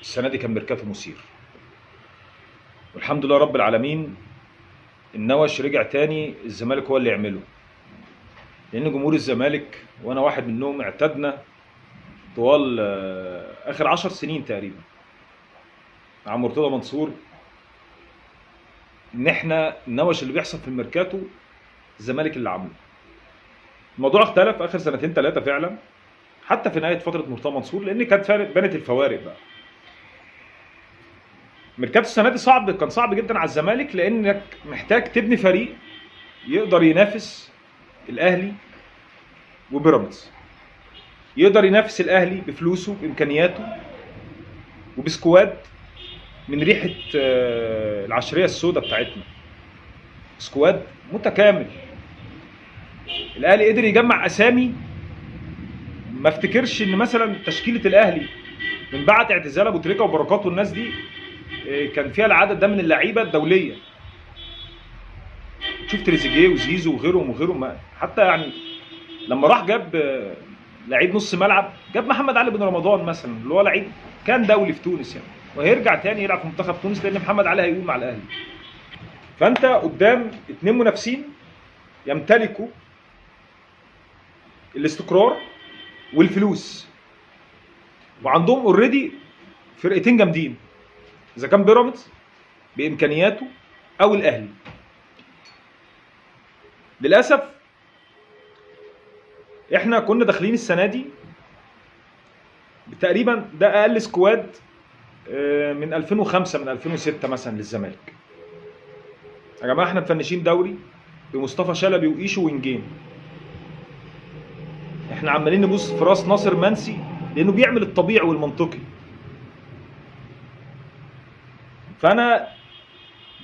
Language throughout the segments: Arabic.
السنه دي كان ميركاتو مثير، والحمد لله رب العالمين. النوش رجع تاني الزمالك هو اللي يعمله، لان جمهور الزمالك وانا واحد منهم اعتدنا طوال اخر 10 سنين تقريبا مع مرتضى منصور ان احنا النوش اللي بيحصل في الميركاتو الزمالك اللي عامله. الموضوع اختلف اخر سنتين ثلاثه فعلا، حتى في نهايه فتره مرتضى منصور، لان كانت بانت الفوارق بقى. ميركاتو السنه دي كان صعب جدا على الزمالك، لانك محتاج تبني فريق يقدر ينافس الاهلي وبيراميدز، يقدر ينافس الاهلي بفلوسه بامكانياته وبسكواد من ريحه العشريه السوداء بتاعتنا، سكواد متكامل. الاهلي قدر يجمع اسامي ما افتكرش ان مثلا تشكيله الاهلي من بعد اعتزال ابو تريكه وبركات والناس دي كان فيها العدد ده من اللعيبه الدوليه. شوف تريزيجيه وزيزو وغيرهم حتى يعني لما راح جاب لعيب نص ملعب، جاب محمد علي بن رمضان مثلا اللي هو لعيب كان دولي في تونس يعني، وهيرجع تاني يلعب في منتخب تونس لان محمد علي هيقوم مع الاهلي. فانت قدام اتنين منافسين يمتلكوا الاستقرار والفلوس، وعندهم اوريدي فرقتين جامدين، اذا كان بيراميدز بامكانياته او الاهلي. للاسف احنا كنا داخلين السنه دي تقريبا ده اقل سكواد من 2005 من 2006 مثلا للزمالك. يا جماعه احنا مفنشين دوري بمصطفى شلبي وإيشو وينجين، احنا عمالين نبص في راس ناصر منسي لانه بيعمل الطبيعي والمنطقي. فانا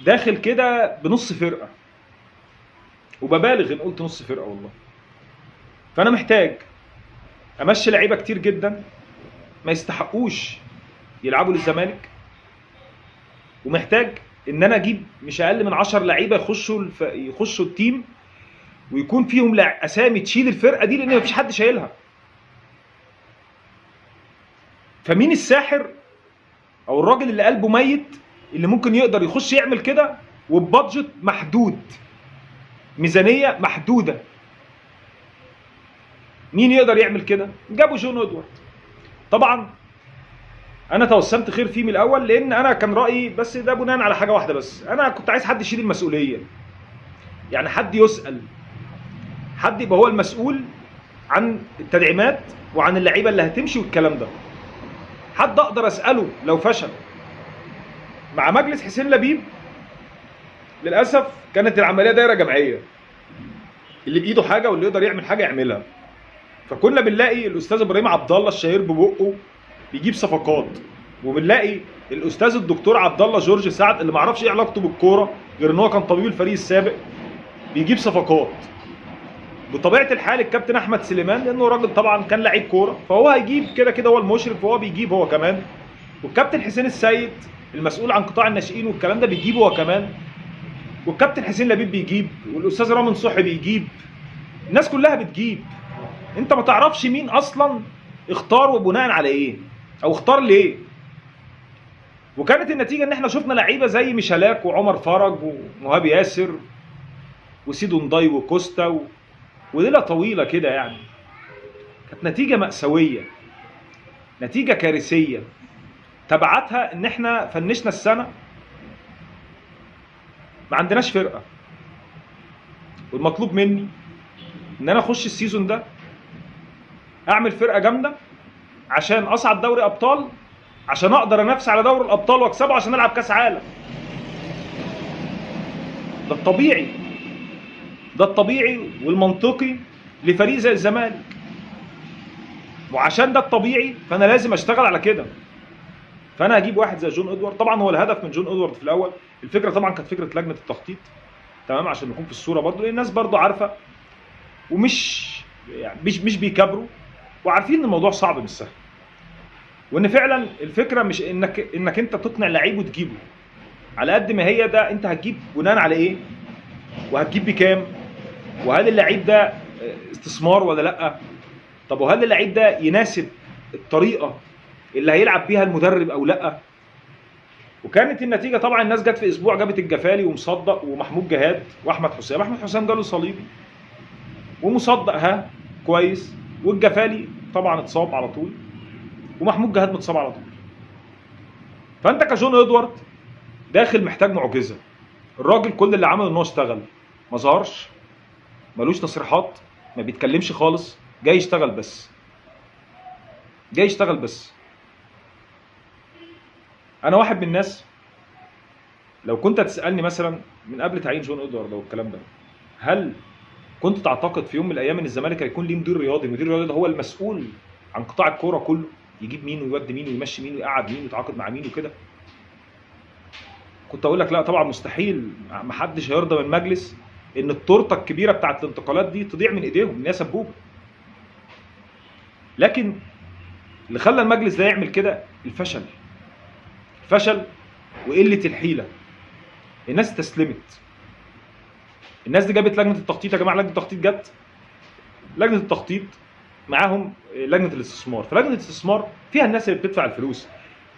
داخل كده بنص فرقه، وببالغ ان قلت نص فرقه والله. فانا محتاج امشي لعيبه كتير جدا ما يستحقوش يلعبوا للزمالك، ومحتاج ان انا اجيب مش اقل من 10 لعيبه يخشوا التيم ويكون فيهم اسامي تشيل الفرقه دي، لان مفيش حد شايلها. فمين الساحر او الراجل اللي قلبه ميت اللي ممكن يقدر يخش يعمل كده وببادجت محدود، ميزانيه محدوده؟ مين يقدر يعمل كده؟ جابوا جون ادوارد. طبعا انا توسمت خير فيه من الاول، لان انا كان رايي بس ده بناء على حاجه واحده بس، انا كنت عايز حد يشيل المسؤوليه، يعني حد يسال، حد يبقى هو المسؤول عن التدعيمات وعن اللعيبه اللي هتمشي والكلام ده، حد اقدر اساله لو فشل. مع مجلس حسين لبيب للاسف كانت العمليه دايره جمعيه، اللي بايده حاجه واللي يقدر يعمل حاجه يعملها. فكنا بنلاقي الاستاذ ابراهيم عبد الله الشهير ببقه بيجيب صفقات، وبنلاقي الاستاذ الدكتور عبد الله جورج سعد اللي ما اعرفش ايه علاقته بالكوره غير ان هو كان طبيب الفريق السابق بيجيب صفقات. بطبيعه الحال الكابتن احمد سليمان لانه راجل طبعا كان لعيب كوره فهو هيجيب كده كده، هو المشرف فهو بيجيب هو كمان، والكابتن حسين السيد المسؤول عن قطاع الناشئين والكلام ده بيجيب هو كمان، والكابتن حسين لبيب بيجيب، والاستاذ رامي صحي بيجيب، الناس كلها بتجيب. انت ما تعرفش مين اصلا اختار وبناء على ايه او اختار ليه. وكانت النتيجه ان احنا شفنا لعيبه زي ميشالاك وعمر فرج ومهاب ياسر وسيدو نداي وكوستا وليله طويله كده، يعني كانت نتيجه مأساويه، نتيجه كارثيه. تبعتها ان احنا فنشنا السنه ما عندناش فرقه، والمطلوب مني ان انا اخش السيزون ده اعمل فرقه جامده عشان اصعد دوري ابطال، عشان اقدر انافس على دوري الابطال واكسبه عشان العب كاس عالم. ده الطبيعي، ده الطبيعي والمنطقي لفريق زي الزمالك، وعشان ده الطبيعي فانا لازم اشتغل على كده. فانا هجيب واحد زي جون ادوارد. طبعا هو الهدف من جون ادوارد في الاول، الفكره طبعا كانت فكره لجنه التخطيط، تمام، عشان نكون في الصوره برضه، لان الناس برضه عارفه ومش يعني مش بيكبروا، وعارفين ان الموضوع صعب مش سهل، وان فعلا الفكره مش انك انت تقنع لعيب وتجيبه، على قد ما هي ده انت هتجيب بناء على ايه، وهتجيب بكام، وهل اللعيب ده استثمار ولا لا. طب وهل اللعيب ده يناسب الطريقه اللي هيلعب بيها المدرب او لا. وكانت النتيجه طبعا الناس جت في اسبوع جابت الجفالي ومصدق ومحمود جهاد واحمد حسام. احمد حسام جاله صليبي ومصدق ها كويس، والجفالي طبعا اتصاب على طول، ومحمود جهاد متصاب على طول. فانت كجون ادوارد داخل محتاج معجزه. الراجل كل اللي عمله ان هو اشتغل، ما ظهرش، ملوش تصريحات، ما بيتكلمش خالص، جاي يشتغل بس، جاي يشتغل بس. انا واحد من الناس لو كنت هتسالني مثلا من قبل تعيين جون ادوارد او الكلام ده، هل كنت تعتقد في يوم من الايام ان الزمالك هيكون ليه مدير رياضي؟ المدير الرياضي ده هو المسؤول عن قطاع الكوره كله، يجيب مين ويودي مين ويمشي مين ويقعد مين ويتعاقد مع مين وكده. كنت اقول لك لا طبعا مستحيل، ما حدش هيرضى من مجلس ان التورته الكبيره بتاعت الانتقالات دي تضيع من ايديهم، ان هي سبوبه. لكن اللي خلى المجلس ده يعمل كده الفشل، الفشل وقله الحيله. الناس استسلمت. الناس دي جابت لجنه التخطيط. يا جماعه لجنه التخطيط جت، لجنه التخطيط معاهم لجنه الاستثمار. فلجنه الاستثمار فيها الناس اللي بتدفع الفلوس.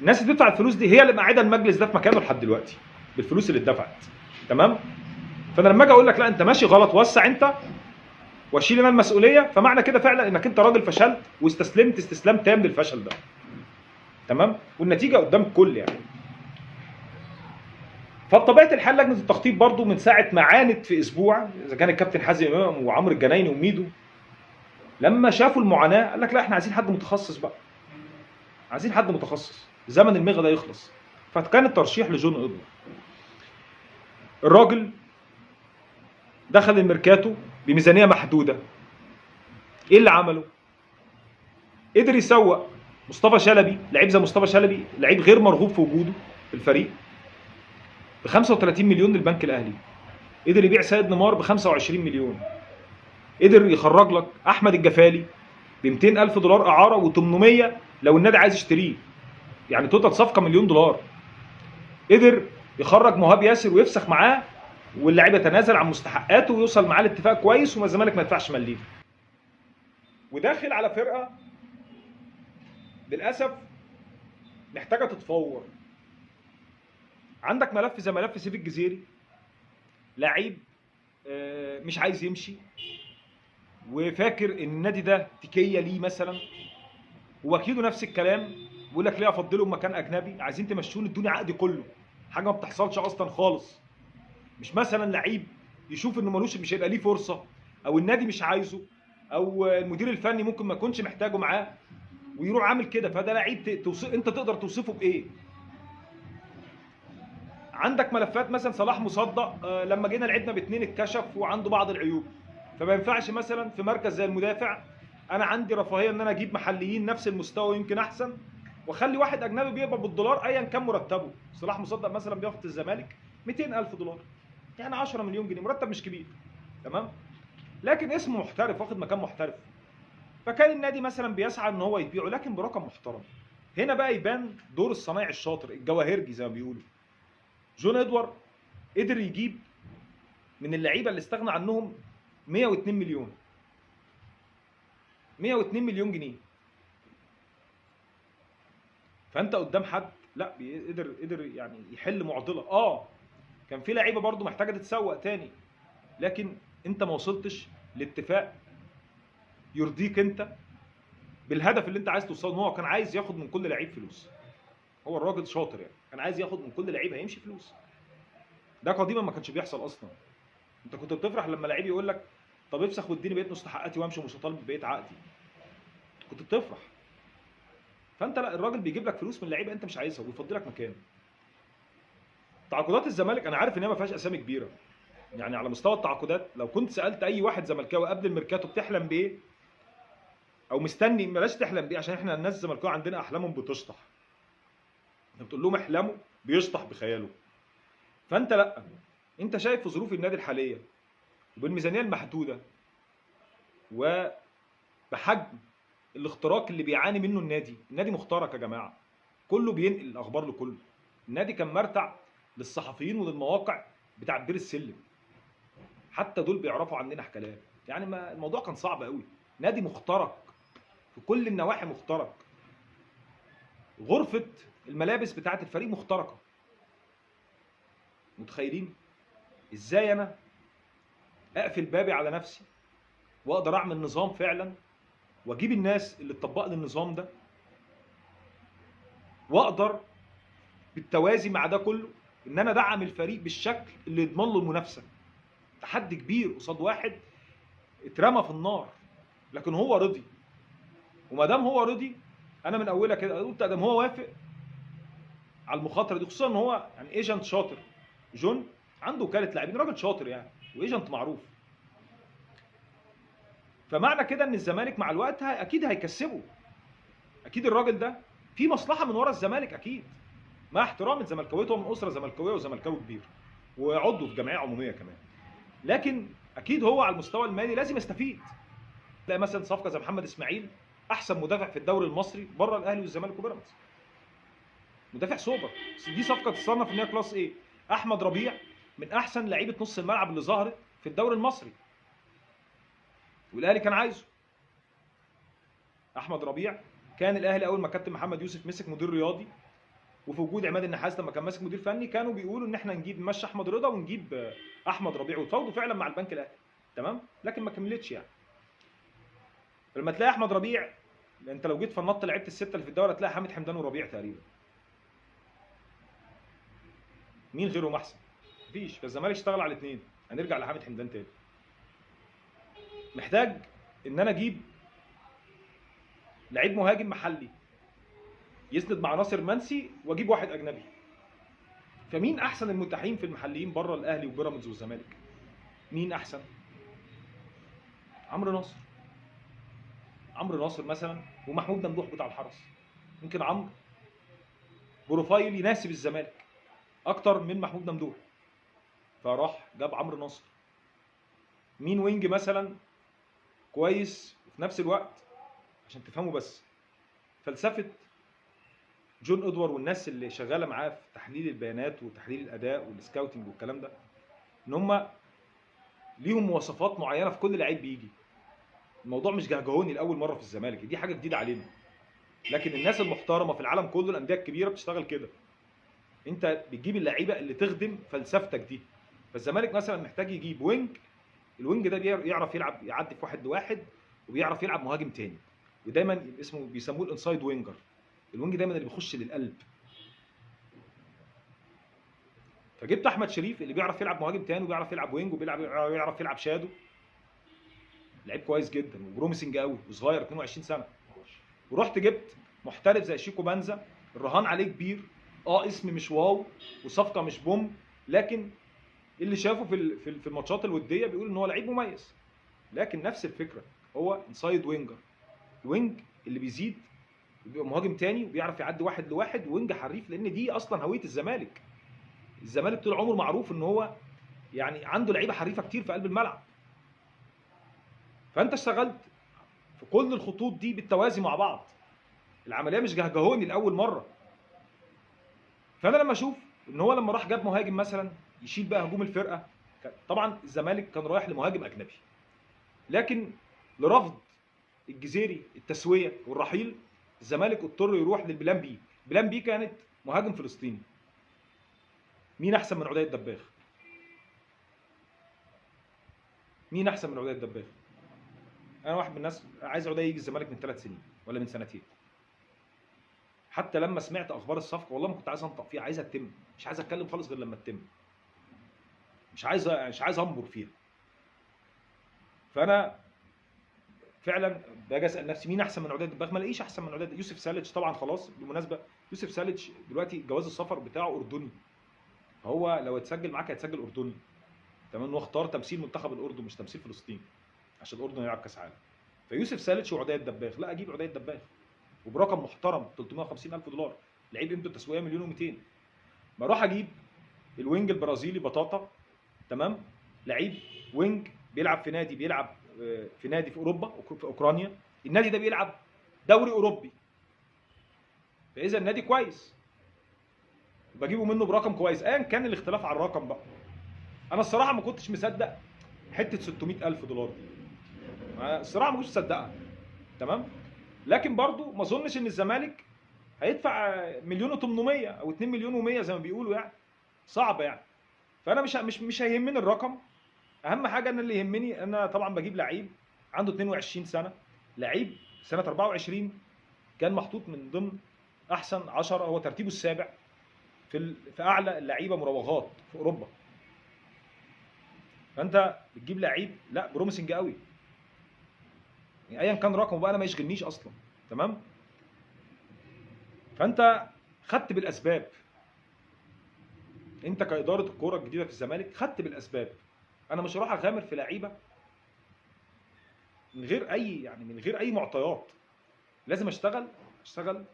الناس اللي بتدفع الفلوس دي هي اللي مقعده المجلس ده في مكانه لحد دلوقتي بالفلوس اللي اتدفعت. تمام؟ فانا لما اجي اقول لك لا انت ماشي غلط وسع انت واشيل انا المسؤوليه، فمعنى كده فعلا انك انت راجل فشلت واستسلمت استسلام تام للفشل ده. تمام؟ والنتيجه قدام الكل يعني. فبطبيعه الحال لجنه التخطيط برضو من ساعه ما عانت في اسبوع، اذا كان الكابتن حازم امام وعمرو الجنايني وميدو، لما شافوا المعاناه قال لك لا احنا عايزين حد متخصص بقى، عايزين حد متخصص، زمن الميغا ده يخلص. فكان الترشيح لجون ادوارد. الراجل دخل الميركاتو بميزانيه محدوده. ايه اللي عمله؟ قدر يسوق مصطفى شلبي، لعيب زي مصطفى شلبي، لعيب غير مرغوب في وجوده في الفريق، ب 35 مليون للبنك الاهلي. قدر يبيع سيد نيمار ب 25 مليون. قدر يخرج لك احمد الجفالي ب 200,000 دولار اعاره و800 لو النادي عايز يشتريه، يعني توتال صفقه مليون دولار. قدر يخرج مهاب ياسر ويفسخ معاه واللاعب يتنازل عن مستحقاته ويوصل معاه لاتفاق كويس وما الزمالك ما يدفعش مليم. وداخل على فرقه للاسف محتاجه تتفور. عندك ملف زي ملف سيف الجزيري، لعيب مش عايز يمشي وفاكر ان النادي ده تكيه ليه مثلا، ووكيله نفس الكلام بيقول لك ليه افضله مكان اجنبي، عايزين تمشوني ادوني عقدي كله. حاجه ما بتحصلش اصلا خالص. مش مثلا لعيب يشوف انه ملوش مش هيبقى ليه فرصه، او النادي مش عايزه، او المدير الفني ممكن ما يكونش محتاجه معاه ويروح عامل كده. فده لعيب انت تقدر توصفه بايه؟ عندك ملفات مثلا صلاح مصدق، لما جينا لعبنا باثنين اتكشف وعنده بعض العيوب، فما ينفعش مثلا في مركز زي المدافع انا عندي رفاهيه ان انا اجيب محليين نفس المستوى يمكن احسن واخلي واحد اجنبي بيقبض بالدولار ايا كان مرتبه. صلاح مصدق مثلا بياخد في الزمالك 200,000 دولار، يعني 10 مليون جنيه، مرتب مش كبير. تمام؟ لكن اسمه محترف، واخد مكان محترف. فكان النادي مثلا بيسعى ان هو يبيعه لكن برقم محترم. هنا بقى يبان دور الصنايعي الشاطر الجواهرجي زي ما بيقولوا. جون ادوارد قدر يجيب من اللعيبه اللي استغنى عنهم 102 مليون، 102 مليون جنيه. فانت قدام حد لا قدر يعني يحل معضله. كان في لعيبه برضو محتاجه تتسوق تاني، لكن انت ما وصلتش لاتفاق يرضيك انت بالهدف اللي انت عايز توصله. هو كان عايز ياخد من كل لعيب فلوس. هو الراجل شاطر يعني، كان عايز ياخد من كل لعيب هيمشي فلوس. ده قديما ما كانش بيحصل اصلا. انت كنت بتفرح لما لعيب يقول لك طب افسخ واديني بقيه مستحقاتي وامشي ومش هطالب بقيه عقدي. كنت بتفرح. فانت لا، الراجل بيجيب لك فلوس من لعيبه انت مش عايزها ويفضي لك مكان. تعاقدات الزمالك انا عارف ان هي ما فيهاش اسامي كبيره، يعني على مستوى التعاقدات لو كنت سالت اي واحد زملكاوي قبل الميركاتو بتحلم بايه او مستني، بلاش تحلم بايه عشان احنا الناس الزملكاويه عندنا احلامهم بتشطح. انت بتقول لهم احلموا بيشطح بخياله. فانت لا، انت شايف في ظروف النادي الحاليه وبالميزانيه المحدوده وبحجم الاختراق اللي بيعاني منه النادي مخترق يا جماعه. كله بينقل الاخبار لكله. النادي كان مرتع للصحفيين وللمواقع بتاع بير السلم، حتى دول بيعرفوا عننا كلام. يعني ما الموضوع كان صعب قوي. نادي مخترق في كل النواحي، مخترق. غرفه الملابس بتاعه الفريق مخترقه. متخيلين ازاي انا اقفل بابي على نفسي واقدر اعمل نظام فعلا، واجيب الناس اللي تطبق لي النظام ده، واقدر بالتوازي مع ده كله ان انا ادعم الفريق بالشكل اللي يضمن له المنافسه. تحدي كبير قصاد واحد اترمى في النار، لكن هو رضي. وما دام هو رضي، انا من اولها كده قلت ادام هو وافق على المخاطره دي، خصوصا ان هو يعني ايجنت شاطر. جون عنده وكاله لاعبين، راجل شاطر يعني، وايجنت معروف. فمعنى كده ان الزمالك مع الوقت اكيد هيكسبه. اكيد الراجل ده في مصلحه من ورا الزمالك اكيد، مع احترام الزملكاويه، هو من اسره زملكاويه وزملكاوي كبير وعضو في جمعيه عموميه كمان. لكن اكيد هو على المستوى المالي لازم يستفيد. تلاقي مثلا صفقه زي محمد اسماعيل، احسن مدافع في الدوري المصري بره الاهلي والزمالك وبيراميدز، مدافع سوبر. دي صفقه تصنف ان هي كلاس ايه. احمد ربيع من احسن لعيبه نص الملعب اللي ظهرت في الدوري المصري، والاهلي كان عايزه. احمد ربيع كان الاهلي اول ما كابتن محمد يوسف مسك مدير رياضي، وفي وجود عماد النحاس لما كان ماسك مدير فني، كانوا بيقولوا ان احنا نمشي احمد رضا ونجيب احمد ربيع، وتفاوضوا فعلا مع البنك الاهلي، تمام، لكن ما كملتش يعني. فلما تلاقي احمد ربيع، انت لو جيت فنطت لعيبه السته اللي في الدوري هتلاقي حامد حمدان وربيع تقريبا. مين غيرهم احسن؟ مفيش. فالزمالك اشتغل على الاثنين. هنرجع لحامد حمدان تاني. محتاج ان انا اجيب لعيب مهاجم محلي يسند مع ناصر منسي، واجيب واحد اجنبي. فمين احسن المتاحين في المحليين بره الاهلي وبيراميدز والزمالك؟ مين احسن؟ عمرو ناصر. عمرو ناصر مثلا، ومحمود ممدوح بتاع الحرس. يمكن عمرو بروفايل يناسب الزمالك اكتر من محمود ممدوح، فراح جاب عمرو ناصر. مين وينج مثلا كويس وفي نفس الوقت، عشان تفهموا بس فلسفه جون ادوار والناس اللي شغاله معاه في تحليل البيانات وتحليل الاداء والسكاوتنج والكلام ده، ان هم ليهم مواصفات معينه في كل لعيب بيجي. الموضوع مش جهجهوني لاول مره في الزمالك، دي حاجه جديده علينا. لكن الناس المحترمه في العالم كله، الانديه الكبيره بتشتغل كده. انت بتجيب اللعيبه اللي تخدم فلسفتك دي. فالزمالك مثلا محتاج يجيب وينج، الوينج ده بيعرف يلعب، يعدي في واحد لواحد، وبيعرف يلعب مهاجم تاني، ودايما اسمه بيسموه الانسايد وينجر. الوينج دايما اللي بيخش للقلب. فجبت احمد شريف اللي بيعرف يلعب مهاجم تاني، وبيعرف يلعب وينج، وبيعرف يلعب شادو. لعيب كويس جدا وبروميسنج قوي وصغير 22 سنه. ورحت جبت محترف زي شيكو بانزا، الرهان عليه كبير، اسم مش واو وصفقه مش بوم، لكن اللي شافه في الماتشات الوديه بيقول ان هو لعيب مميز. لكن نفس الفكره، هو انسايد وينجر، الوينج اللي بيزيد وبيبقى مهاجم تاني وبيعرف يعدي واحد لواحد، وينج حريف، لان دي اصلا هويه الزمالك. الزمالك طول عمره معروف ان هو يعني عنده لعيبه حريفه كتير في قلب الملعب. فانت اشتغلت في كل الخطوط دي بالتوازي مع بعض. العمليه مش جهجهوني لاول مره. فانا لما اشوف ان هو لما راح جاب مهاجم مثلا يشيل بقى هجوم الفرقه، طبعا الزمالك كان رايح لمهاجم اجنبي، لكن لرفض الجزيري التسويه والرحيل، الزمالك اضطر يروح للبلان بي. بلان بي كانت مهاجم فلسطيني. مين احسن من عدي الدباغ؟ مين احسن من عدي الدباغ؟ انا واحد من الناس عايز عدي يجي الزمالك من 3 سنين ولا من سنتين. حتى لما سمعت اخبار الصفقه والله ما كنت عايز انطق فيها، عايزها تتم، مش عايز اتكلم خالص غير لما تتم. مش عايز انبر فيها. فانا فعلا باجي اسال نفسي مين احسن من عدي الدباغ؟ ما الاقيش احسن من عدي. يوسف سالتش طبعا خلاص. بالمناسبه يوسف سالتش دلوقتي جواز السفر بتاعه اردني، فهو لو اتسجل معاك هيتسجل اردني، تمام. هو اختار تمثيل منتخب الاردن مش تمثيل فلسطين، عشان الاردن يلعب كاس عالم. فيوسف سالتش وعدي الدباغ، لا اجيب عدي الدباغ وبرقم محترم $350,000، لعيب قيمته التسويقيه 1,200,000. ما اروح اجيب الوينج البرازيلي بطاطا، تمام، لعيب وينج بيلعب في نادي، في اوروبا، في اوكرانيا. النادي ده بيلعب دوري اوروبي، فاذا النادي كويس، بجيبه منه برقم كويس، ايا كان الاختلاف على الرقم بقى. انا الصراحه ما كنتش مصدق حته $600,000 دي، الصراحه ما كنتش مصدقها، تمام. لكن برضو ما اظنش ان الزمالك هيدفع مليون و800 او 2 مليون و100 زي ما بيقولوا يعني. صعبه يعني. فانا مش هيهمني الرقم. اهم حاجه انا اللي يهمني، انا طبعا بجيب لعيب عنده 22 سنه، لعيب سنه 24 كان محطوط من ضمن احسن 10، هو ترتيبه السابع في اعلى اللعيبه مراوغات في اوروبا. فانت بتجيب لعيب لا بروميسنج قوي، يعني ايا كان رقمه بقى انا ما يشغلنيش اصلا. تمام. فانت خدت بالاسباب، انت كاداره الكوره الجديده في الزمالك خدت بالاسباب. انا مش هروح اغامر في لعيبه من غير اي يعني من غير اي معطيات. لازم اشتغل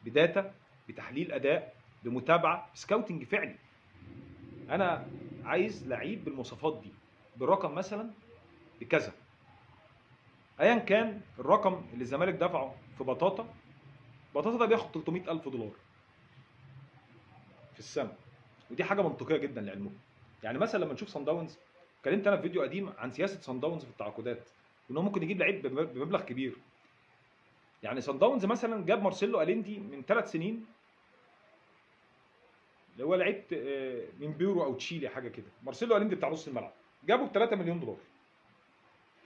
بداتا، بتحليل اداء، بمتابعه، سكاوتنج فعلي. انا عايز لعيب بالمواصفات دي، بالرقم مثلا بكذا، ايا كان الرقم اللي الزمالك دفعه في بطاطا ده بياخد 300,000 دولار في السنه، ودي حاجه منطقيه جدا لعلمكم. يعني مثلا لما نشوف صن داونز، اتكلمت انا في فيديو قديم عن سياسه صن داونز في التعاقدات، وان هو ممكن يجيب لعيب بمبلغ كبير. يعني صن داونز مثلا جاب مارسيلو اليندي من 3 سنين، اللي هو لعيب من بيورو او تشيلي حاجه كده. مارسيلو اليندي بتاع نص الملعب جابه ب 3 مليون دولار،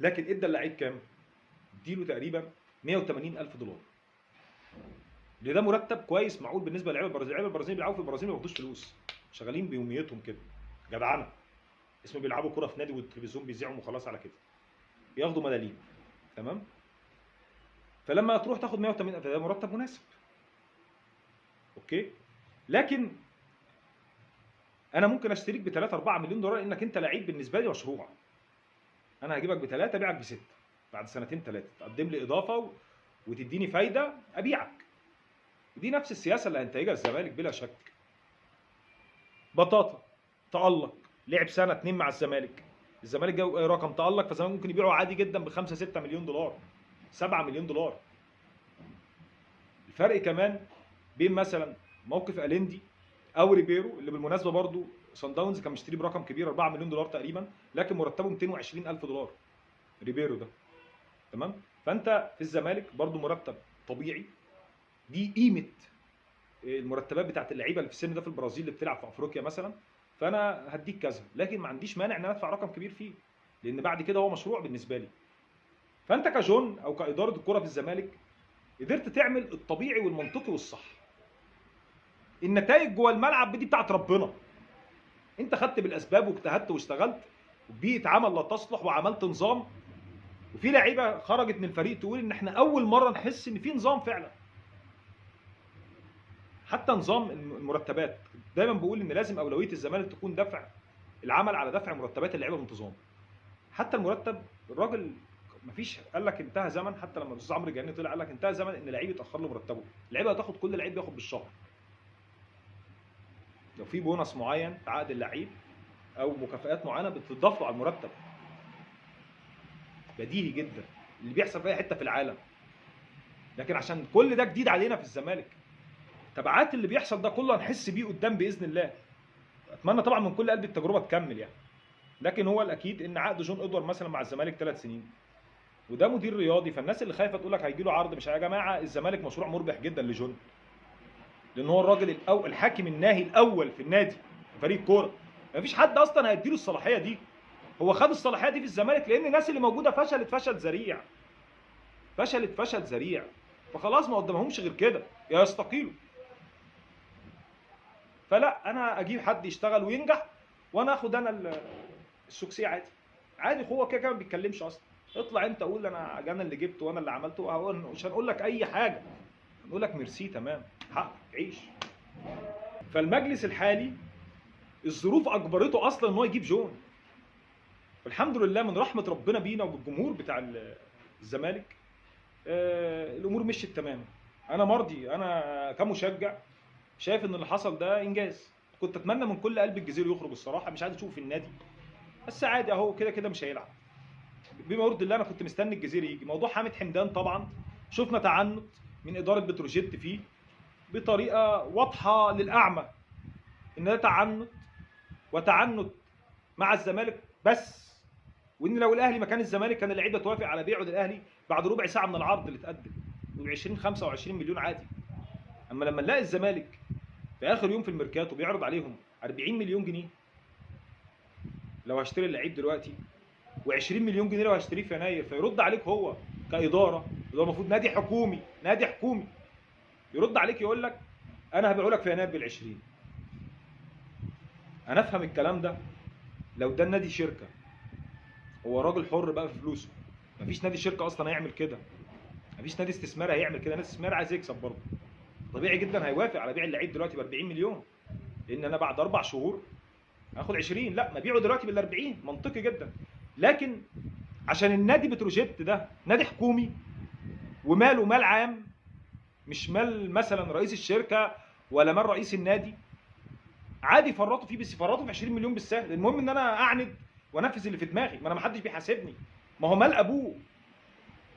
لكن ادى اللعيب كام؟ اديله تقريبا 180,000 دولار. اللي ده مرتب كويس معقول بالنسبه للعيبه البرازيليين. اللعيبه البرازيليين بيلعبوا في البرازيل ما بياخدوش فلوس، شغالين بيوميتهم كده، جدعنه، اسمه بيلعبوا كوره في نادي والتلفزيون بيذيعهم وخلاص على كده، بياخدوا ملاليم. تمام. فلما تروح تاخد 180 ده مرتب مناسب. اوكي. لكن انا ممكن اشتريك ب 3 4 مليون دولار انك انت لعيب بالنسبه لي مشروع. انا هجيبك ب3 ابيعك ب6 بعد سنتين 3، تقدم لي اضافه وتديني فايده ابيعك. ودي نفس السياسه اللي هينتهجها الزمالك بلا شك. بطاطا تألق، لعب سنه 2 مع الزمالك جاب اي رقم تألق، فالزمالك ممكن يبيعه عادي جدا ب 5 6 مليون دولار، 7 مليون دولار. الفرق كمان بين مثلا موقف اليندي او ريبيرو، اللي بالمناسبه برضو صن داونز كان مشتري برقم كبير 4 مليون دولار تقريبا، لكن مرتبه 220,000 دولار ريبيرو ده. تمام. فانت في الزمالك برضو مرتب طبيعي. دي قيمه المرتبات بتاعت اللعيبه اللي في السن ده في البرازيل اللي بتلعب في افريقيا مثلا. فانا هديك كذا، لكن ما عنديش مانع ان انا ادفع رقم كبير فيه، لان بعد كده هو مشروع بالنسبه لي. فانت كجون او كاداره الكره في الزمالك قدرت تعمل الطبيعي والمنطقي والصح. النتائج جوه الملعب دي بتاعت ربنا، انت خدت بالاسباب واجتهدت واشتغلت، وبيئه عمل لا تصلح، وعملت نظام. وفي لعيبه خرجت من الفريق تقول ان احنا اول مره نحس ان في نظام فعلا. حتى نظام المرتبات، دايما بقول ان لازم اولويه الزمالك تكون دفع العمل على دفع مرتبات اللعيبه بانتظام. حتى المرتب الراجل مفيش، قال لك انتهى زمن، حتى لما الاستاذ عمرو الجناني طلع قال لك انتهى زمن ان لعيب يتاخر له مرتبه. اللعيبه هتاخد، كل لعيب بياخد بالشهر. لو في بونص معين في عقد اللعيب او مكافآت معينه بتضاف له على المرتب. بديهي جدا اللي بيحصل في اي حته في العالم، لكن عشان كل ده جديد علينا في الزمالك، تبعات اللي بيحصل ده كله هنحس بيه قدام باذن الله. اتمنى طبعا من كل قلبي التجربه تكمل يعني. لكن هو الاكيد ان عقد جون ادوار مثلا مع الزمالك 3 سنين، وده مدير رياضي. فالناس اللي خايفه تقول لك هيجي له عرض، مش يا جماعه الزمالك مشروع مربح جدا لجون، لان هو الراجل الحاكم الناهي الاول في النادي، في فريق كوره. مفيش حد اصلا هيديله الصلاحيه دي. هو خد الصلاحيه دي في الزمالك لان الناس اللي موجوده فشلت فشل ذريع. فخلاص ما قدامهمش غير كده، يا يستقيلوا. فلا، انا اجيب حد يشتغل وينجح، وانا اخد انا السوكسي عادي. هو كده ما بيتكلمش اصلا. اطلع انت قول انا اللي جبته وانا اللي عملته، مش هنقول لك اي حاجه، هنقول لك ميرسي تمام، حقك عيش. فالمجلس الحالي الظروف اجبرته اصلا ان هو يجيب جون. والحمد لله من رحمه ربنا بينا وبالجمهور بتاع الزمالك، الامور مشيت تمام. انا مرضي، انا كمشجع شايف ان اللي حصل ده انجاز. كنت اتمنى من كل قلب الجزيري يخرج الصراحه، مش عايز اشوفه في النادي، بس عادي اهو كده مش هيلعب. بما يرضي الله انا كنت مستني الجزيري يجي. موضوع حامد حمدان طبعا شفنا تعنت من اداره بتروجيت فيه بطريقه واضحه للاعمى، ان ده تعنت مع الزمالك بس، وان لو الاهلي مكان الزمالك كان اللعيبه توافق على بيعه للاهلي بعد ربع ساعه من العرض اللي اتقدم، ب 20 25 مليون عادي. اما لما نلاقي الزمالك في اخر يوم في الميركاتو بيعرض عليهم 40 مليون جنيه لو هشتري اللعيب دلوقتي، و20 مليون جنيه لو هشتريه في يناير، فيرد عليك هو كاداره، اللي هو المفروض نادي حكومي، نادي حكومي، يرد عليك يقول لك انا هبيعه لك في يناير بال20. انا افهم الكلام ده لو ده النادي شركه، هو راجل حر بقى في فلوسه. مفيش نادي شركه اصلا هيعمل كده، مفيش نادي استثماري هيعمل كده. نادي استثماري عايز يكسب برضه، طبيعي جدا هيوافق على بيع اللعيب دلوقتي ب 40 مليون، لان انا بعد 4 شهور هاخد 20، لا ما ابيعه دلوقتي بال 40، منطقي جدا. لكن عشان النادي بتروجيت ده نادي حكومي وماله مال عام، مش مال مثلا رئيس الشركه ولا مال رئيس النادي، عادي يفرطوا فيه، بس يفرطوا في 20 مليون بالسهل. المهم ان انا اعند وانفذ اللي في دماغي، ما انا ما حدش بيحاسبني، ما هو مال ابوه،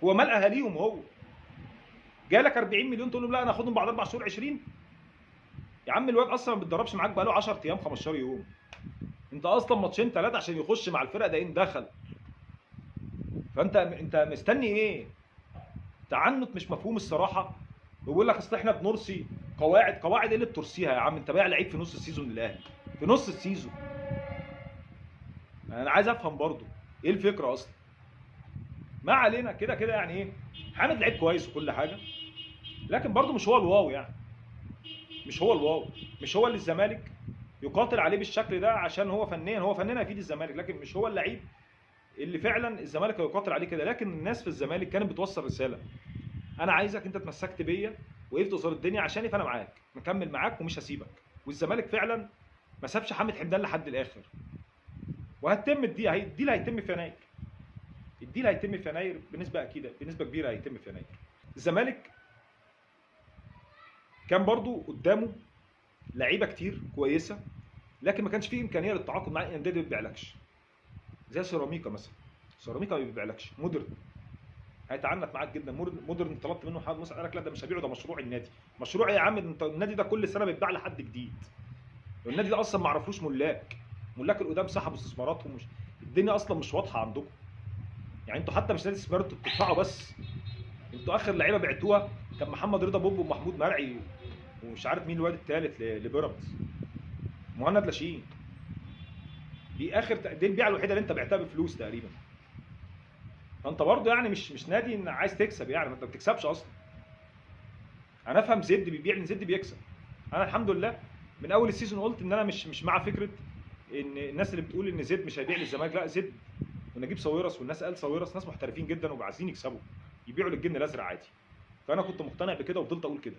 هو مال اهاليهم. هو جالك 40 مليون تقول له لا انا اخدهم بعد 4 شهور 20؟ يا عم الواد اصلا ما بيتدربش معاك بقاله 10 ايام 15 يوم، انت اصلا ماتشين 3 عشان يخش مع الفرقه ده ان دخل. فانت مستني ايه؟ تعنت مش مفهوم الصراحه. بيقول لك اصل احنا بنرسي قواعد. قواعد ايه اللي بترسيها يا عم؟ انت بايع لعيب في نص السيزون للاهلي، في نص السيزون. انا عايز افهم برضو ايه الفكره اصلا. ما علينا، كده كده يعني ايه، حامد لعيب كويس وكل حاجه، لكن برضو مش هو الواو يعني، مش هو الواو، مش هو اللي الزمالك يقاتل عليه بالشكل ده عشان هو فنيا، هو فنيا هيفيد الزمالك، لكن مش هو اللعيب اللي فعلا الزمالك هيقاتل عليه كده. لكن الناس في الزمالك كانت بتوصل رساله، انا عايزك انت اتمسكت بيا وقفت قصاد الدنيا عشاني، فانا معاك، مكمل معاك ومش هسيبك. والزمالك فعلا ما سابش حامد حمدان لحد الاخر، وهتتم الديل هيتم في يناير. الديل هيتم في يناير بنسبه اكيده، بنسبه كبيره هيتم في يناير. الزمالك كان برضو قدامه لعيبه كتير كويسه، لكن ما كانش فيه امكانيه للتعاقد مع الانديه اللي ما بتبيعلكش، زي سيراميكا مثلا. سيراميكا ما بيبيعلكش. مودرن هيتعنت معاك جدا. مودرن طلبت منه محمد موسى قال لك لا ده مش هبيعه، ده مشروع النادي. مشروع ايه يا عم؟ انت النادي ده كل سنه بيتباع لحد جديد. النادي ده اصلا ما عرفوش ملاك القدام سحبوا استثماراتهم، مش الدنيا اصلا مش واضحه عندكم. يعني انتوا حتى مش نادي استثمار، انتوا بتدفعوا بس. انتوا اخر لعيبه بعتوها كان محمد رضا بوب ومحمود مرعي ومش عارف مين الواد الثالث لبيراميدز، مهند لاشين. دي البيعه الوحيده اللي انت بعتها بفلوس تقريبا. فانت برضه يعني مش نادي ان عايز تكسب، يعني ما انت ما بتكسبش اصلا. انا افهم زد بيبيع لان زد بيكسب. انا الحمد لله من اول السيزون قلت ان انا مش مع فكره ان الناس اللي بتقول ان زد مش هيبيع للزمالك. لا، زد ونجيب ساويرس والناس قال ساويرس ناس محترفين جدا وعايزين يكسبوا، يبيعوا للجن الازرق عادي. فانا كنت مقتنع بكده وفضلت اقول كده.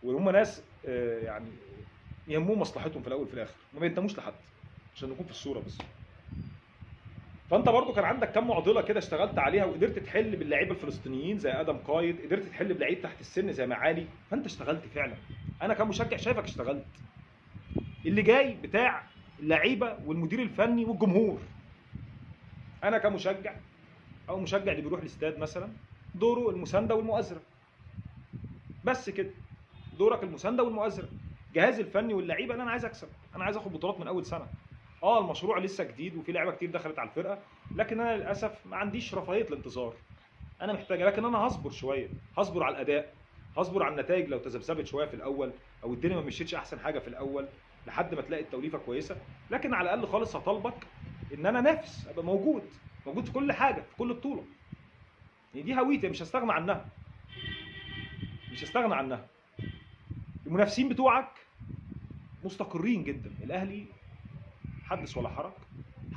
وهم ناس يعني يهمهم مصلحتهم في الاول في الاخر، ما بينتموش لحد، عشان نكون في الصوره بس. فانت برضو كان عندك كم معضله كده اشتغلت عليها وقدرت تحل باللعيبه الفلسطينيين زي ادم قايد، قدرت تحل بلعيب تحت السن زي معالي. فانت اشتغلت فعلا، انا كمشجع شايفك اشتغلت. اللي جاي بتاع اللعيبه والمدير الفني والجمهور. انا كمشجع او مشجع اللي بيروح الاستاد مثلا، دوره المسانده والمؤازره بس كده. دورك المسانده والمؤازره. جهاز الفني واللعيبه انا عايز اكسب، انا عايز اخد بطولات من اول سنه. المشروع لسه جديد وفي لعيبه كتير دخلت على الفرقه، لكن انا للاسف ما عنديش رفاهيه الانتظار. انا محتاجه، لكن انا هصبر شويه، هصبر على الاداء، هصبر على النتائج لو تذبذبت شويه في الاول او الدنيا ما مشيتش احسن حاجه في الاول لحد ما تلاقي التوليفه كويسه. لكن على الاقل خالص هطالبك ان انا نافس، ابقى موجود في كل حاجه، في كل بطوله. يعني دي هويتي مش هستغنى عنها، مش هستغنى عنها. المنافسين بتوعك مستقرين جدا. الاهلي حدث ولا حرج.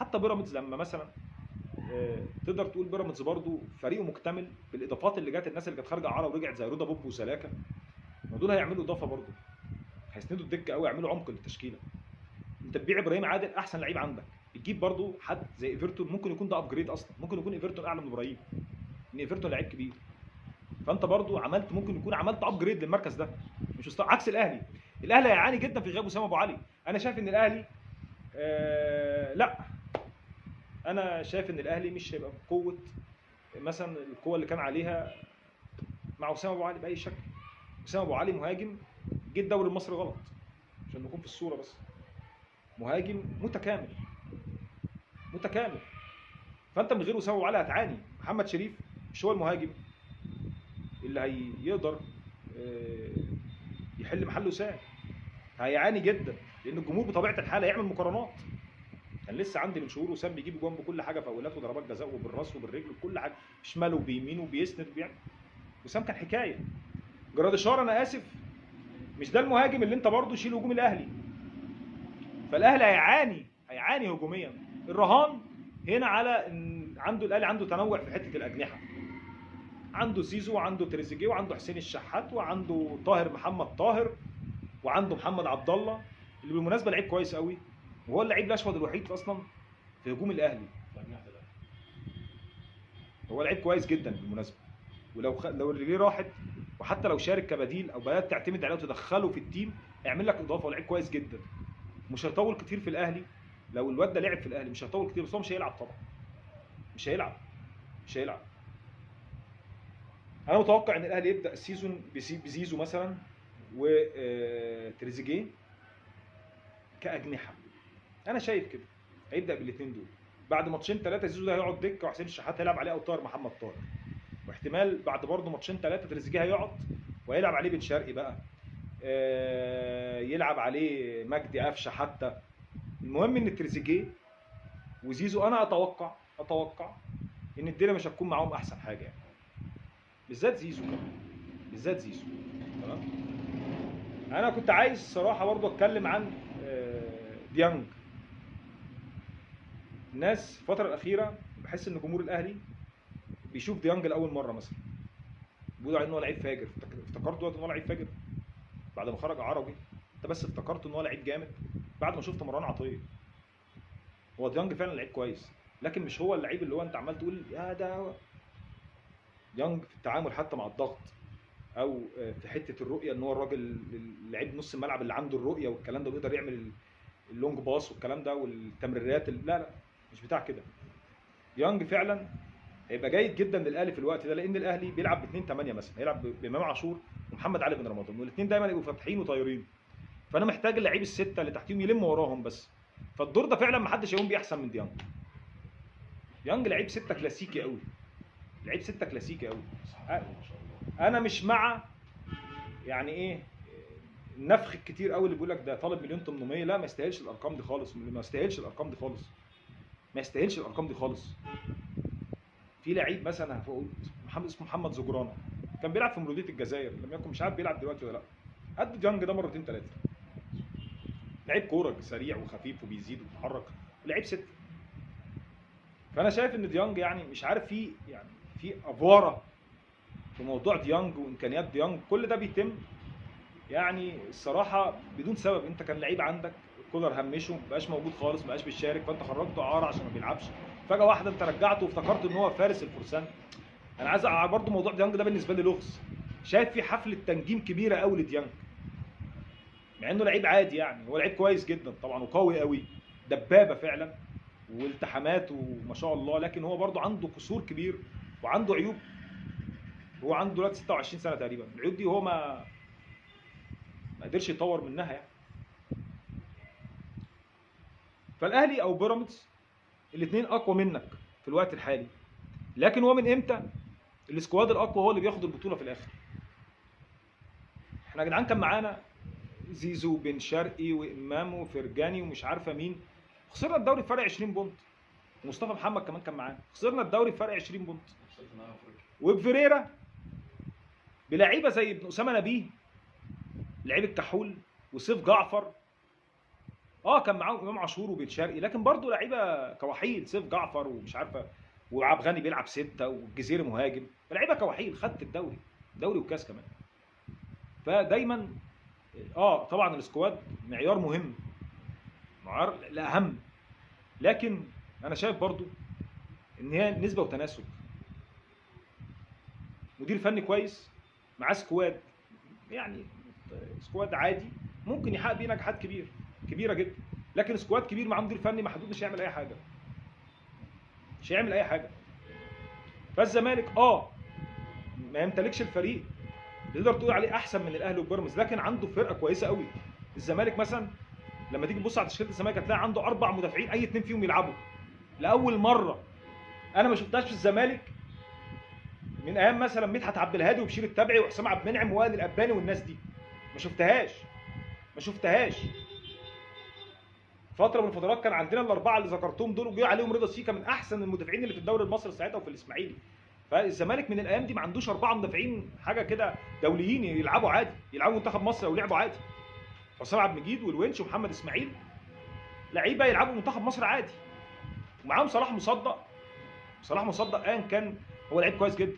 حتى بيراميدز لما مثلا تقدر تقول بيراميدز برضو فريقه مكتمل بالاضافات اللي جت، الناس اللي كانت خارجه اعاره ورجعت زي رضا بوب وسلاكه، دول هيعملوا اضافه برضو، هيسندوا الدكه قوي، يعملوا عمق للتشكيله. انت تبيع ابراهيم عادل احسن لعيب عندك، تجيب برضو حد زي ايفرتون، ممكن يكون ده ابجريد اصلا، ممكن يكون ايفرتون اعلى من ابراهيم، ان ايفرتون لعيب كبير. فانت برضو ممكن يكون عملت ابجريد للمركز ده، مش عكس الاهلي. الاهلي هيعاني جدا في غياب اسامه ابو علي. انا شايف ان الاهلي لا، انا شايف ان الاهلي مش هيبقى بقوه مثلا القوه اللي كان عليها مع اسامه ابو علي باي شكل. اسامه ابو علي مهاجم جه الدوري المصري غلط، عشان نكون في الصوره بس. مهاجم متكامل متكامل. فانت من غير اسامه ابو علي هتعاني. محمد شريف مش هو المهاجم اللي هيقدر يحل محل وسام، هيعاني جدا لان الجمهور بطبيعه الحال هيعمل مقارنات. كان لسه عندي من شهور وسام بيجيب جوان بكل حاجه، فاولات وضربات جزاء وبالراس وبالرجل وبكل حاجه، بشمال وبيمين وبيسند وبيعمل. وسام كان حكايه. جراديشار انا اسف مش ده المهاجم اللي انت برضه شيل هجوم الاهلي. فالاهلي هيعاني هجوميا. الرهان هنا على ان الاهلي عنده تنوع في حته الاجنحه. عنده زيزو وعنده تريزيجيه وعنده حسين الشحات وعنده محمد طاهر وعنده محمد عبد الله اللي بالمناسبه لعيب كويس قوي، وهو اللعيب الاشول الوحيد اصلا في هجوم الاهلي. هو لعيب كويس جدا بالمناسبه، لو رجليه راحت وحتى لو شارك كبديل او بدات تعتمد عليه وتدخله في التيم هيعمل لك اضافه، ولعيب كويس جدا. مش هيطول كتير في الاهلي. لو الواد ده لعب في الاهلي مش هيطول كتير، بس هو مش هيلعب طبعا. مش هيلعب. انا متوقع ان الاهلي يبدا السيزون بزيزو مثلا وتريزيجيه كاجنحه. انا شايف كده هيبدا بالاثنين دول. بعد ماتشين ثلاثه زيزو ده هيقعد دكه وحسين الشحات هيلعب عليه او طاهر محمد طاهر. واحتمال بعد برضه ماتشين ثلاثه تريزيجيه هيقعد وهيلعب عليه بن شرقي بقى. يلعب عليه مجدي قفشه حتى. المهم ان تريزيجيه وزيزو انا اتوقع ان الدنيا مش هتكون معاهم احسن حاجه يعني. بالذات زيزو تمام. انا كنت عايز صراحه برضه اتكلم عن ديانج. الناس الفتره الاخيره بحس ان جمهور الاهلي بيشوف ديانج لاول مره مثلا بيقولوا عليه ان هو لعيب فاجر. افتكرت دلوقتي ان هو لعيب فاجر بعد ما خرج عربي. انت بس افتكرت ان هو لعيب جامد بعد ما شفت مروان عطيه. هو ديانج فعلا لعيب كويس، لكن مش هو اللعيب اللي هو انت عمال تقول يا ده ديانج في التعامل حتى مع الضغط او في حته الرؤيه، ان هو الراجل لعيب نص الملعب اللي عنده الرؤيه والكلام ده ويقدر يعمل اللونج باص والكلام ده والتمريرات. لا مش بتاع كده. ديانج فعلا هيبقى جيد جدا للاهلي في الوقت ده، لان الاهلي بيلعب ب 2-8 مثلا، هيلعب بامام عاشور ومحمد علي بن رمضان، والاثنين دايما يبقوا فاتحين وطايرين. فانا محتاج اللعيب السته اللي تحتيهم يلم وراهم بس. فالدور ده فعلا ما حدش هيقوم بيه احسن من ديانج. ديانج لعيب سته كلاسيكي قوي. انا مش مع يعني ايه النفخ الكتير قوي اللي بيقول لك ده طالب 1,800,000. لا ما يستاهلش الارقام دي خالص. في لعيب مثلا هقول اسمه محمد زجرانه كان بيلعب في مولوديه الجزائر، لم يكن مش عارف بيلعب دلوقتي ولا لا. قد ديانج ده مرتين ثلاثه. لعيب كوره سريع وخفيف وبيزيد وبيتحرك، لعيب سته. فانا شايف ان ديانج يعني مش عارف في افواره في موضوع ديانج وامكانيات ديانج. كل ده بيتم يعني الصراحه بدون سبب. انت كان لعيب عندك كولر همشه مبقاش موجود خالص، مبقاش بيشارك، فانت خرجته اعاره عشان ما بيلعبش. فجاه واحده انت رجعته وافتكرت ان هو فارس الفرسان. انا عايز برضه موضوع ديانج ده بالنسبه لي لغز. شايف في حفله تنجيم كبيره قوي لديانج مع انه لعيب عادي يعني. هو لعيب كويس جدا طبعا وقوي قوي، دبابه فعلا والتحامات وما شاء الله، لكن هو برضه عنده قصور كبير وعنده عيوب. هو عنده دلوقتي 26 سنه تقريبا. العيوب دي هو ما قدرش يطور منها يعني. فالاهلي او بيراميدز الاثنين اقوى منك في الوقت الحالي، لكن هو من امتى السكواد الاقوى هو اللي بياخد البطوله في الاخر. احنا يا جدعان كان معانا زيزو بن شرقي وامام وفرجاني ومش عارفه مين، خسرنا الدوري بفرق 20 بونت. ومصطفى محمد كمان كان معانا، خسرنا الدوري بفرق 20 بونت. وبفريرا بلعيبه زي ابن اسامه نبيه لعيب الكحول وسيف جعفر. كان معاهم امام عاشور وبن شرقي، لكن برضه لعيبه كوحيد. سيف جعفر ومش عارفه وعبد غني بيلعب سته والجزيري مهاجم. لعيبه كوحيد خدت الدوري والكاس كمان. فدايما طبعا السكواد معيار مهم، معيار الاهم، لكن انا شايف برضو ان هي نسبه وتناسب. مدير فني كويس مع سكواد يعني سكواد عادي ممكن يحقق بيه نجاحات كبيره جدا، لكن سكواد كبير مع مدير فني محدود مش هيعمل اي حاجه. فالزمالك ما يمتلكش الفريق تقدر تقول عليه احسن من الاهلي وبيراميدز، لكن عنده فرقه كويسه قوي. الزمالك مثلا لما تيجي تبص على تشكيله الزمالك هتلاقي عنده 4 مدافعين اي اثنين فيهم يلعبوا لاول مره. انا ما شفتهاش في الزمالك من ايام مثلا مدحت عبد الهادي وبشير التبعي وحسام عبد المنعم ووائل الاباني والناس دي. ما شفتهاش، ما شفتهاش. فتره من الفترات كان عندنا الاربعه اللي ذكرتهم دول وجه عليهم رضا سيكا من احسن المدافعين اللي في الدوري المصري ساعتها وفي الاسماعيلي. فالزمالك من الايام دي ما عندوش اربعه مدافعين حاجه كده دوليين يلعبوا عادي، يلعبوا منتخب مصر او لعبوا عادي. حسام عبد المجيد والونش ومحمد اسماعيل لعيبه يلعبوا منتخب مصر عادي. ومعاهم صلاح مصدق. صلاح مصدق ايا كان هو لعيب كويس جدا،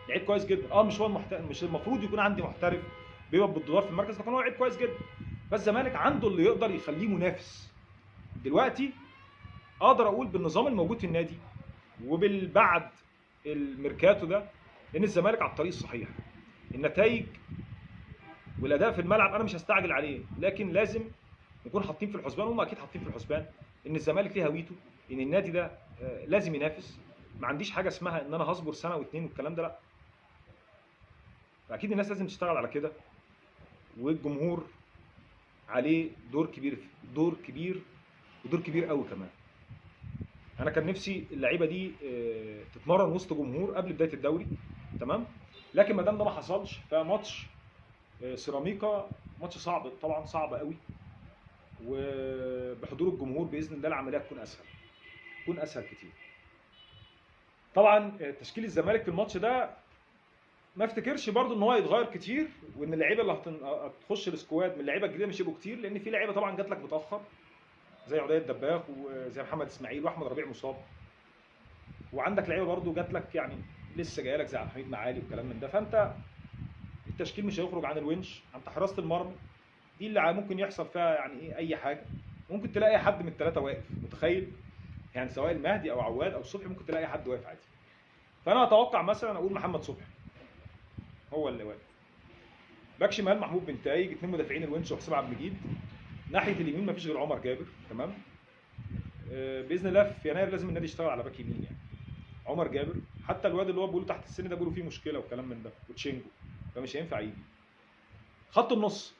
لعيب كويس جدا. مش هو مش المفروض يكون عندي محترف بيبقى بالدولار في المركز، لكن هو لعيب كويس جدا. بس الزمالك عنده اللي يقدر يخليه منافس. دلوقتي اقدر اقول بالنظام الموجود في النادي وبالبعد الميركاتو ده ان الزمالك على الطريق الصحيح. النتائج والاداء في الملعب انا مش هستعجل عليه، لكن لازم نكون حاطين في الحسبان، هم اكيد حاطين في الحسبان ان الزمالك ليه هويته، ان النادي ده لازم ينافس. ما عنديش حاجه اسمها ان انا هصبر سنه واثنين والكلام ده، لا. فاكيد الناس لازم تشتغل على كده، والجمهور عليه دور كبير، دور كبير ودور كبير قوي كمان. انا كان نفسي اللعيبه دي تتمرن وسط جمهور قبل بدايه الدوري، تمام. لكن ما دام ده ما حصلش، فماتش سيراميكا ماتش صعب طبعا، صعب قوي. وبحضور الجمهور باذن الله العمليه تكون اسهل، تكون اسهل كتير. طبعا تشكيل الزمالك في الماتش ده ما افتكرش برضو ان هو يتغير كتير، وان اللعيبه اللي هتخش السكواد من اللعيبه الجديده مش هيبقوا كتير، لان في لعيبه طبعا جات لك متاخر زي عدي الدباغ وزي محمد اسماعيل واحمد ربيع مصاب. وعندك لعيبه برضو جات لك يعني لسه جايه لك زي عبد الحميد معالي والكلام من ده. فانت التشكيل مش هيخرج عن الونش. انت حراسه المرمى دي اللي ممكن يحصل فيها يعني ايه اي حاجه، ممكن تلاقي حد من الثلاثه واقف، متخيل؟ يعني سواء المهدي او عواد او صبحي ممكن تلاقي حد واقف عادي. فانا اتوقع مثلا اقول محمد صبحي هو اللي واقف. باك شمال محمود بن تايج، اثنين مدافعين الونش وحسام عبد المجيد. ناحيه اليمين مفيش غير عمر جابر، تمام. باذن الله في يناير لازم النادي يشتغل على باك يمين يعني. عمر جابر، حتى الواد اللي هو بيقولوا تحت السن ده بيقولوا فيه مشكله وكلام من ده، وتشينجو، فمش هينفع يجي. خط النص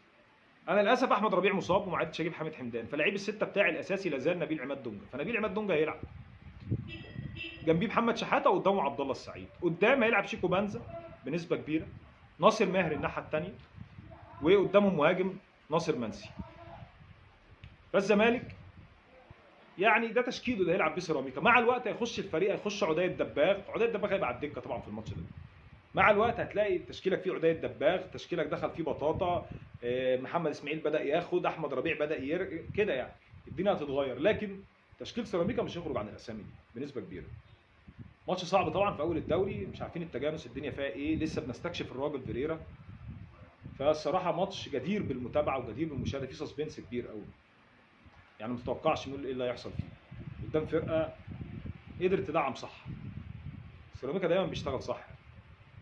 انا للاسف احمد ربيع مصاب وما عدتش اجيب حامد حمدان، فلعيب السته بتاعي الاساسي لا زال نبيل عماد دونجا، فنبيل عماد دونجا هيلعب. جنبيه محمد شحاته وقدامه عبد الله السعيد، قدام هيلعب شيكو بانزا بنسبه كبيره، ناصر ماهر الناحيه الثانيه، وقدامهم مهاجم ناصر منسي. فالزمالك يعني ده تشكيله اللي هيلعب بيه سيراميكا. مع الوقت هيخش الفريق، هيخش عدي الدباغ، عدي الدباغ هيبقى على الدكه طبعا في الماتش ده. مع الوقت هتلاقي تشكيلك فيه عدي الدباغ، تشكيلك دخل فيه بطاطا، محمد اسماعيل بدا ياخد، احمد ربيع بدا كده يعني الدنيا هتتغير. لكن تشكيل سيراميكا مش هيخرج عن الاسامي دي بنسبه كبيره. ماتش صعب طبعا في اول الدوري، مش عارفين التجانس الدنيا فيها ايه، لسه بنستكشف الراجل فيريرا. فالصراحه ماتش جدير بالمتابعه وجدير بالمشاهده، فيه سسبنس كبير قوي. يعني ما تتوقعش نقول ايه اللي هيحصل فيه قدام فرقه قدرت تدعم صح. سيراميكا دايما بيشتغل صح،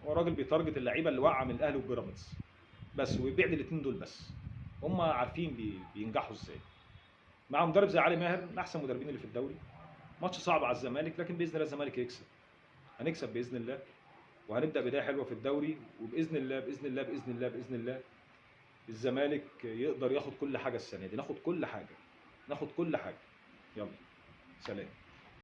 هو راجل بيتارجت اللعيبه اللي واقعه من الاهلي وبيراميدز بس، ويبيع الاثنين دول بس. هم عارفين بينجحوا ازاي. مع مدرب زي علي ماهر من احسن المدربين اللي في الدوري. ماتش صعب على الزمالك، لكن باذن الله الزمالك يكسب. هنكسب باذن الله، وهنبدا بدايه حلوه في الدوري، وباذن الله باذن الله باذن الله باذن الله الزمالك يقدر ياخد كل حاجه السنه دي، ناخد كل حاجه، ناخد كل حاجه. يلا سلام.